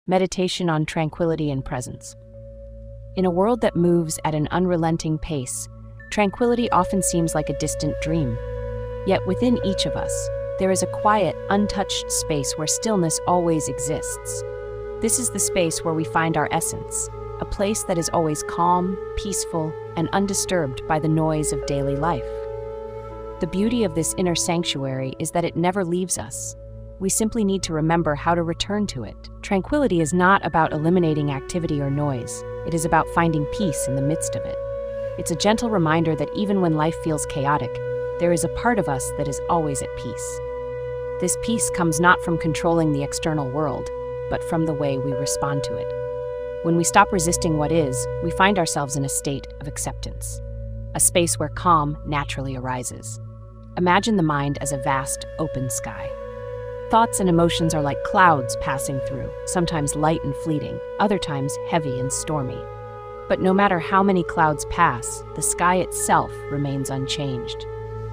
Meditation on Tranquility and Presence. In a world that moves at an unrelenting pace, tranquility often seems like a distant dream. Yet within each of us, there is a quiet, untouched space where stillness always exists. This is the space where we find our essence, a place that is always calm, peaceful, and undisturbed by the noise of daily life. The beauty of this inner sanctuary is that it never leaves us. We simply need to remember how to return to it. Tranquility is not about eliminating activity or noise. It is about finding peace in the midst of it. It's a gentle reminder that even when life feels chaotic, there is a part of us that is always at peace. This peace comes not from controlling the external world, but from the way we respond to it. When we stop resisting what is, we find ourselves in a state of acceptance, a space where calm naturally arises. Imagine the mind as a vast, open sky. Thoughts and emotions are like clouds passing through, sometimes light and fleeting, other times heavy and stormy. But no matter how many clouds pass, the sky itself remains unchanged.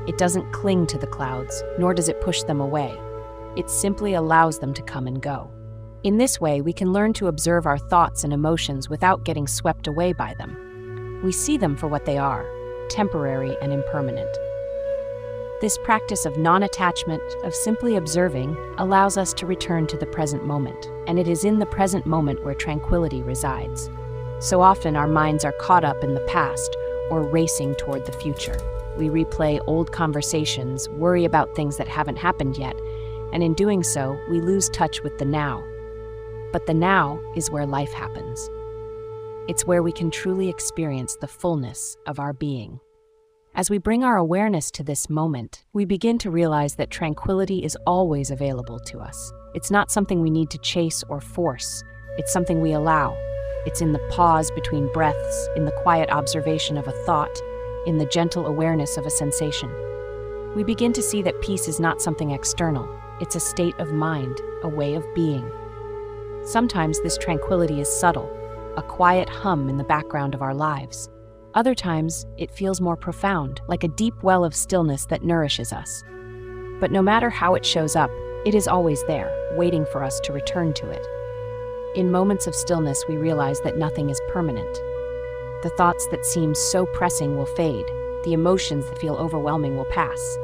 It doesn't cling to the clouds, nor does it push them away. It simply allows them to come and go. In this way, we can learn to observe our thoughts and emotions without getting swept away by them. We see them for what they are, temporary and impermanent. This practice of non-attachment, of simply observing, allows us to return to the present moment, and it is in the present moment where tranquility resides. So often our minds are caught up in the past or racing toward the future. We replay old conversations, worry about things that haven't happened yet, and in doing so, we lose touch with the now. But the now is where life happens. It's where we can truly experience the fullness of our being. As we bring our awareness to this moment, we begin to realize that tranquility is always available to us. It's not something we need to chase or force. It's something we allow. It's in the pause between breaths, in the quiet observation of a thought, in the gentle awareness of a sensation. We begin to see that peace is not something external. It's a state of mind, a way of being. Sometimes this tranquility is subtle, a quiet hum in the background of our lives. Other times, it feels more profound, like a deep well of stillness that nourishes us. But no matter how it shows up, it is always there, waiting for us to return to it. In moments of stillness, we realize that nothing is permanent. The thoughts that seem so pressing will fade. The emotions that feel overwhelming will pass.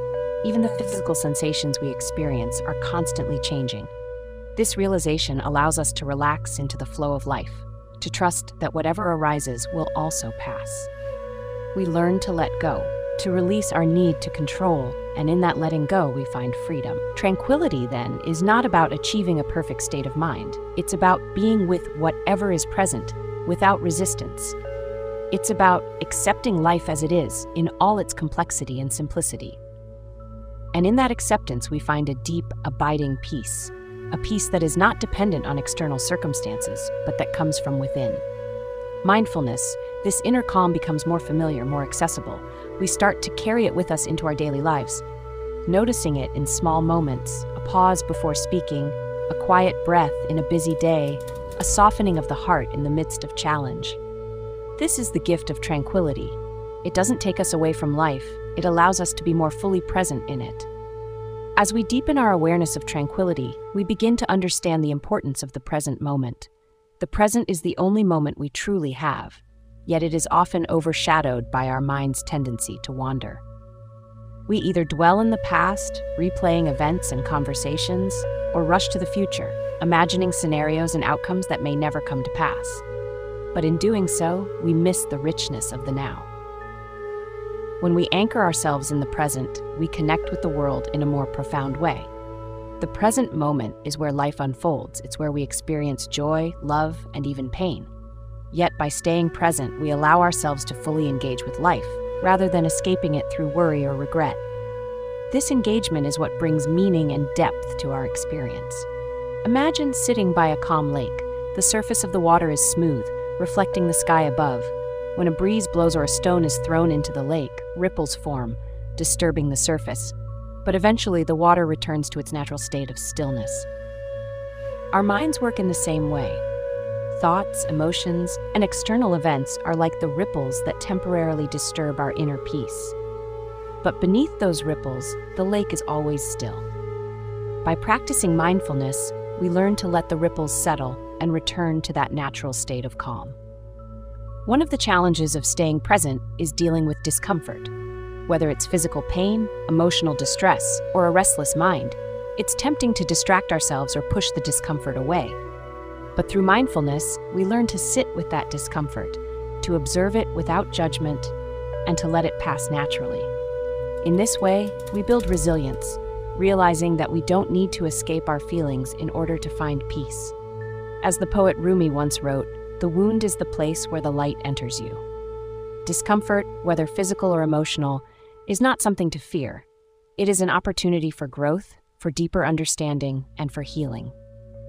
Even the physical sensations we experience are constantly changing. This realization allows us to relax into the flow of life, to trust that whatever arises will also pass. We learn to let go, to release our need to control, and in that letting go, we find freedom. Tranquility, then, is not about achieving a perfect state of mind. It's about being with whatever is present, without resistance. It's about accepting life as it is, in all its complexity and simplicity. And in that acceptance, we find a deep, abiding peace, a peace that is not dependent on external circumstances, but that comes from within. Mindfulness, this inner calm becomes more familiar, more accessible. We start to carry it with us into our daily lives, noticing it in small moments, a pause before speaking, a quiet breath in a busy day, a softening of the heart in the midst of challenge. This is the gift of tranquility. It doesn't take us away from life, it allows us to be more fully present in it. As we deepen our awareness of tranquility, we begin to understand the importance of the present moment. The present is the only moment we truly have, yet it is often overshadowed by our mind's tendency to wander. We either dwell in the past, replaying events and conversations, or rush to the future, imagining scenarios and outcomes that may never come to pass. But in doing so, we miss the richness of the now. When we anchor ourselves in the present, we connect with the world in a more profound way. The present moment is where life unfolds. It's where we experience joy, love, and even pain. Yet by staying present, we allow ourselves to fully engage with life, rather than escaping it through worry or regret. This engagement is what brings meaning and depth to our experience. Imagine sitting by a calm lake. The surface of the water is smooth, reflecting the sky above. When a breeze blows or a stone is thrown into the lake, ripples form, disturbing the surface. But eventually the water returns to its natural state of stillness. Our minds work in the same way. Thoughts, emotions, and external events are like the ripples that temporarily disturb our inner peace. But beneath those ripples, the lake is always still. By practicing mindfulness, we learn to let the ripples settle, and return to that natural state of calm. One of the challenges of staying present is dealing with discomfort. Whether it's physical pain, emotional distress, or a restless mind, it's tempting to distract ourselves or push the discomfort away. But through mindfulness, we learn to sit with that discomfort, to observe it without judgment, and to let it pass naturally. In this way, we build resilience, realizing that we don't need to escape our feelings in order to find peace. As the poet Rumi once wrote, "The wound is the place where the light enters you." Discomfort, whether physical or emotional, is not something to fear. It is an opportunity for growth, for deeper understanding, and for healing.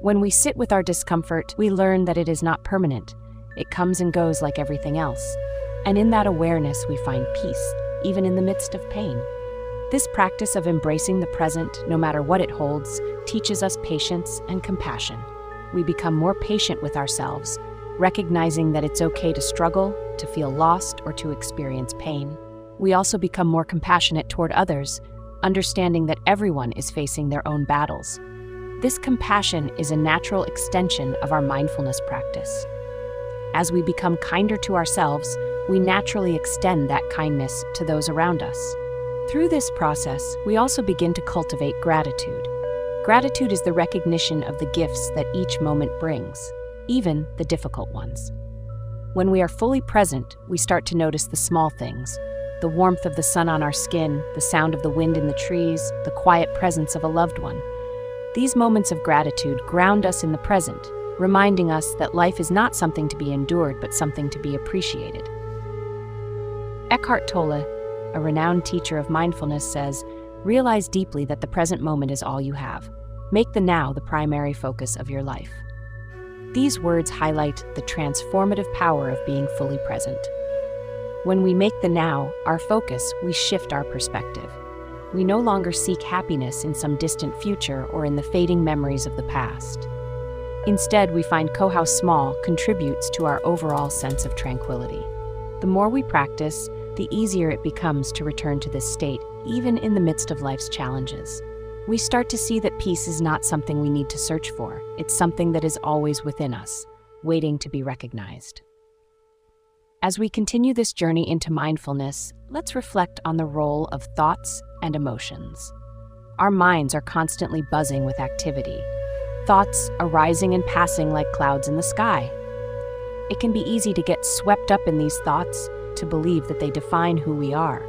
When we sit with our discomfort, we learn that it is not permanent. It comes and goes like everything else. And in that awareness, we find peace, even in the midst of pain. This practice of embracing the present, no matter what it holds, teaches us patience and compassion. We become more patient with ourselves, recognizing that it's okay to struggle, to feel lost, or to experience pain. We also become more compassionate toward others, understanding that everyone is facing their own battles. This compassion is a natural extension of our mindfulness practice. As we become kinder to ourselves, we naturally extend that kindness to those around us. Through this process, we also begin to cultivate gratitude. Gratitude is the recognition of the gifts that each moment brings, even the difficult ones. When we are fully present, we start to notice the small things: the warmth of the sun on our skin, the sound of the wind in the trees, the quiet presence of a loved one. These moments of gratitude ground us in the present, reminding us that life is not something to be endured, but something to be appreciated. Eckhart Tolle, a renowned teacher of mindfulness, says, "Realize deeply that the present moment is all you have. Make the now the primary focus of your life." These words highlight the transformative power of being fully present. When we make the now our focus, we shift our perspective. We no longer seek happiness in some distant future or in the fading memories of the past. Instead, we find how small contributes to our overall sense of tranquility. The more we practice, the easier it becomes to return to this state, even in the midst of life's challenges. We start to see that peace is not something we need to search for. It's something that is always within us, waiting to be recognized. As we continue this journey into mindfulness, let's reflect on the role of thoughts and emotions. Our minds are constantly buzzing with activity, thoughts arising and passing like clouds in the sky. It can be easy to get swept up in these thoughts, to believe that they define who we are.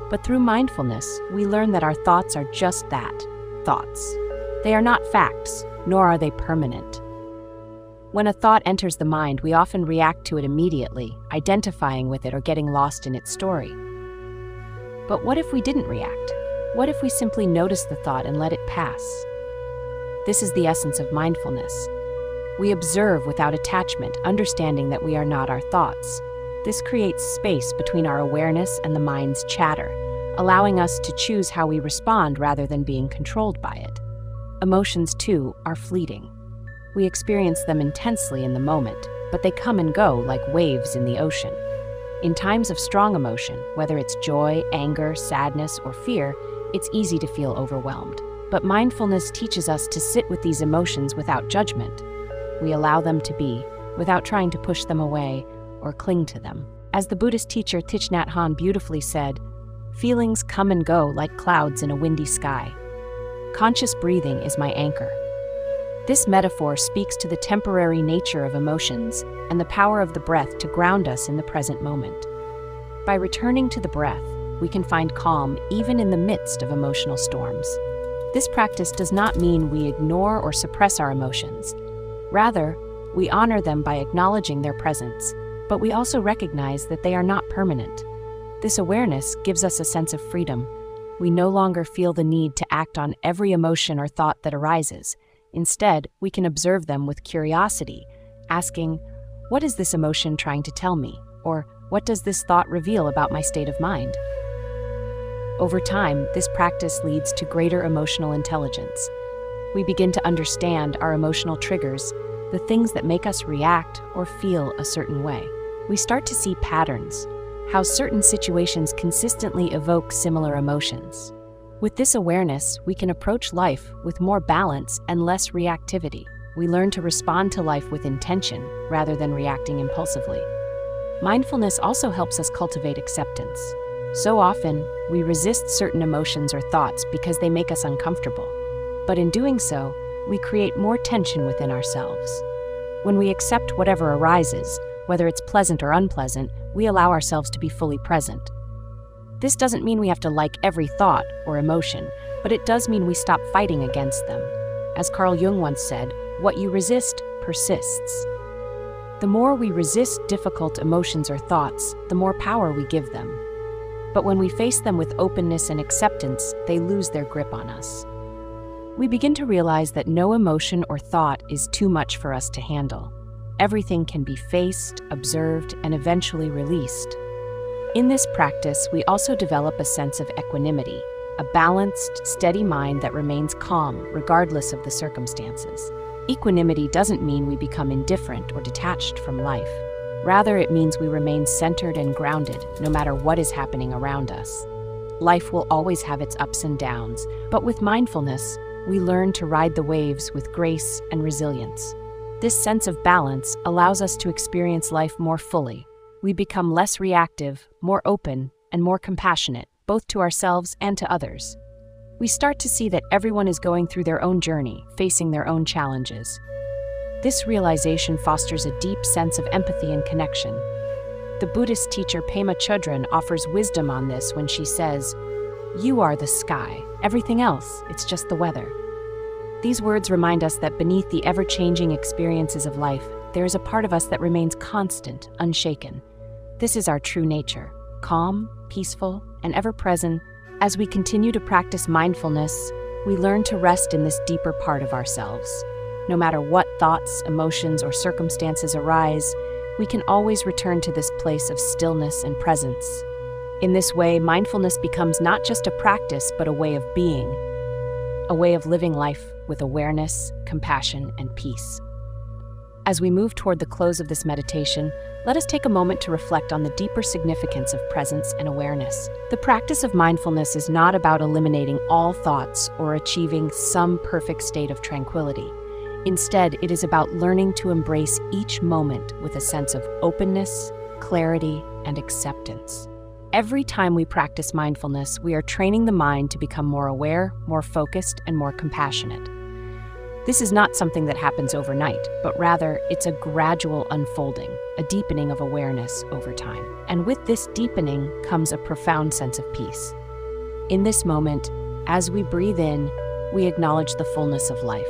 But through mindfulness, we learn that our thoughts are just that, thoughts. They are not facts, nor are they permanent. When a thought enters the mind, we often react to it immediately, identifying with it or getting lost in its story. But what if we didn't react? What if we simply noticed the thought and let it pass? This is the essence of mindfulness. We observe without attachment, understanding that we are not our thoughts. This creates space between our awareness and the mind's chatter, allowing us to choose how we respond rather than being controlled by it. Emotions, too, are fleeting. We experience them intensely in the moment, but they come and go like waves in the ocean. In times of strong emotion, whether it's joy, anger, sadness, or fear, it's easy to feel overwhelmed. But mindfulness teaches us to sit with these emotions without judgment. We allow them to be, without trying to push them away or cling to them. As the Buddhist teacher Thich Nhat Hanh beautifully said, "Feelings come and go like clouds in a windy sky. Conscious breathing is my anchor." This metaphor speaks to the temporary nature of emotions and the power of the breath to ground us in the present moment. By returning to the breath, we can find calm even in the midst of emotional storms. This practice does not mean we ignore or suppress our emotions. Rather, we honor them by acknowledging their presence, but we also recognize that they are not permanent. This awareness gives us a sense of freedom. We no longer feel the need to act on every emotion or thought that arises. Instead, we can observe them with curiosity, asking, "What is this emotion trying to tell me?" Or, "What does this thought reveal about my state of mind?" Over time, this practice leads to greater emotional intelligence. We begin to understand our emotional triggers, the things that make us react or feel a certain way. We start to see patterns, how certain situations consistently evoke similar emotions. With this awareness, we can approach life with more balance and less reactivity. we learn to respond to life with intention rather than reacting impulsively. Mindfulness also helps us cultivate acceptance. So often, we resist certain emotions or thoughts because they make us uncomfortable. But in doing so, we create more tension within ourselves. When we accept whatever arises, whether it's pleasant or unpleasant, we allow ourselves to be fully present. This doesn't mean we have to like every thought or emotion, but it does mean we stop fighting against them. As Carl Jung once said, "What you resist persists." The more we resist difficult emotions or thoughts, the more power we give them. But when we face them with openness and acceptance, they lose their grip on us. We begin to realize that no emotion or thought is too much for us to handle. Everything can be faced, observed, and eventually released. In this practice, we also develop a sense of equanimity, a balanced, steady mind that remains calm regardless of the circumstances. Equanimity doesn't mean we become indifferent or detached from life. Rather, it means we remain centered and grounded no matter what is happening around us. Life will always have its ups and downs, but with mindfulness, we learn to ride the waves with grace and resilience. This sense of balance allows us to experience life more fully. We become less reactive, more open, and more compassionate, both to ourselves and to others. We start to see that everyone is going through their own journey, facing their own challenges. This realization fosters a deep sense of empathy and connection. The Buddhist teacher Pema Chodron offers wisdom on this when she says, "You are the sky. Everything else, it's just the weather." These words remind us that beneath the ever-changing experiences of life, there is a part of us that remains constant, unshaken. This is our true nature, calm, peaceful, and ever-present. As we continue to practice mindfulness, we learn to rest in this deeper part of ourselves. No matter what thoughts, emotions, or circumstances arise, we can always return to this place of stillness and presence. In this way, mindfulness becomes not just a practice, but a way of being, a way of living life with awareness, compassion, and peace. As we move toward the close of this meditation, let us take a moment to reflect on the deeper significance of presence and awareness. The practice of mindfulness is not about eliminating all thoughts or achieving some perfect state of tranquility. Instead, it is about learning to embrace each moment with a sense of openness, clarity, and acceptance. Every time we practice mindfulness, we are training the mind to become more aware, more focused, and more compassionate. This is not something that happens overnight, but rather it's a gradual unfolding, a deepening of awareness over time. And with this deepening comes a profound sense of peace. In this moment, as we breathe in, we acknowledge the fullness of life.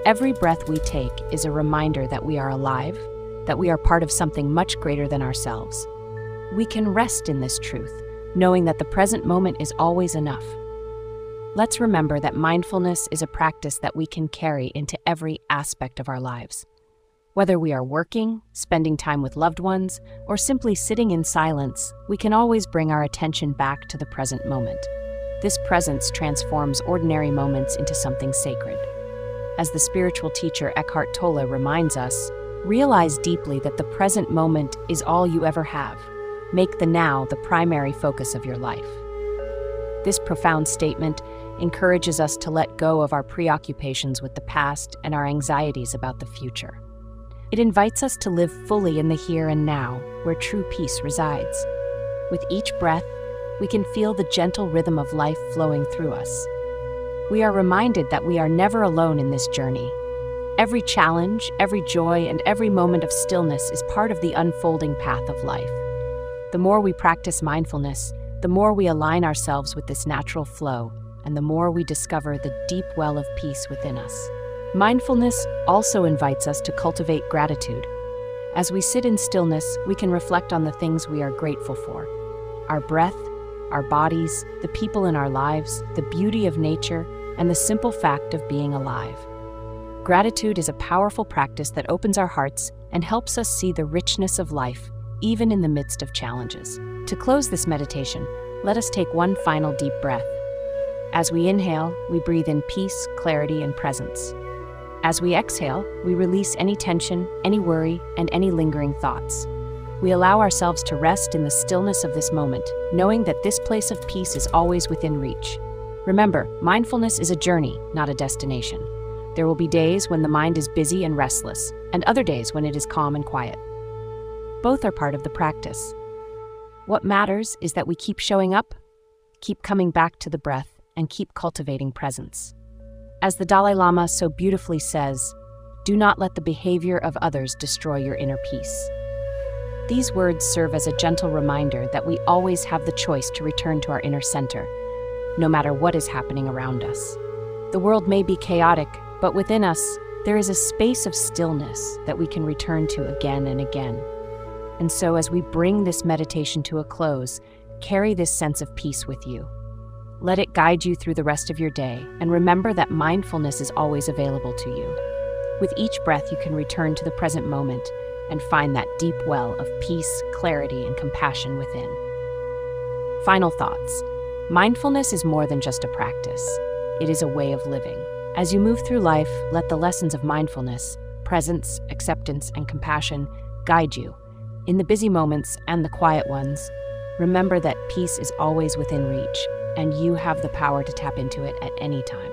Every breath we take is a reminder that we are alive, that we are part of something much greater than ourselves. We can rest in this truth, knowing that the present moment is always enough. Let's remember that mindfulness is a practice that we can carry into every aspect of our lives. Whether we are working, spending time with loved ones, or simply sitting in silence, we can always bring our attention back to the present moment. This presence transforms ordinary moments into something sacred. As the spiritual teacher Eckhart Tolle reminds us, realize deeply that the present moment is all you ever have. Make the now the primary focus of your life. This profound statement encourages us to let go of our preoccupations with the past and our anxieties about the future. It invites us to live fully in the here and now, where true peace resides. With each breath, we can feel the gentle rhythm of life flowing through us. We are reminded that we are never alone in this journey. Every challenge, every joy, and every moment of stillness is part of the unfolding path of life. The more we practice mindfulness, the more we align ourselves with this natural flow, and the more we discover the deep well of peace within us. Mindfulness also invites us to cultivate gratitude. As we sit in stillness, we can reflect on the things we are grateful for: our breath, our bodies, the people in our lives, the beauty of nature, and the simple fact of being alive. Gratitude is a powerful practice that opens our hearts and helps us see the richness of life, even in the midst of challenges. To close this meditation, let us take one final deep breath. As we inhale, we breathe in peace, clarity, and presence. As we exhale, we release any tension, any worry, and any lingering thoughts. We allow ourselves to rest in the stillness of this moment, knowing that this place of peace is always within reach. Remember, mindfulness is a journey, not a destination. There will be days when the mind is busy and restless, and other days when it is calm and quiet. Both are part of the practice. What matters is that we keep showing up, keep coming back to the breath, and keep cultivating presence. As the Dalai Lama so beautifully says, "Do not let the behavior of others destroy your inner peace." These words serve as a gentle reminder that we always have the choice to return to our inner center, no matter what is happening around us. The world may be chaotic, but within us, there is a space of stillness that we can return to again and again. And so as we bring this meditation to a close, carry this sense of peace with you. Let it guide you through the rest of your day, and remember that mindfulness is always available to you. With each breath, you can return to the present moment and find that deep well of peace, clarity, and compassion within. Final thoughts. Mindfulness is more than just a practice. It is a way of living. As you move through life, let the lessons of mindfulness, presence, acceptance, and compassion guide you. In the busy moments and the quiet ones, remember that peace is always within reach, and you have the power to tap into it at any time.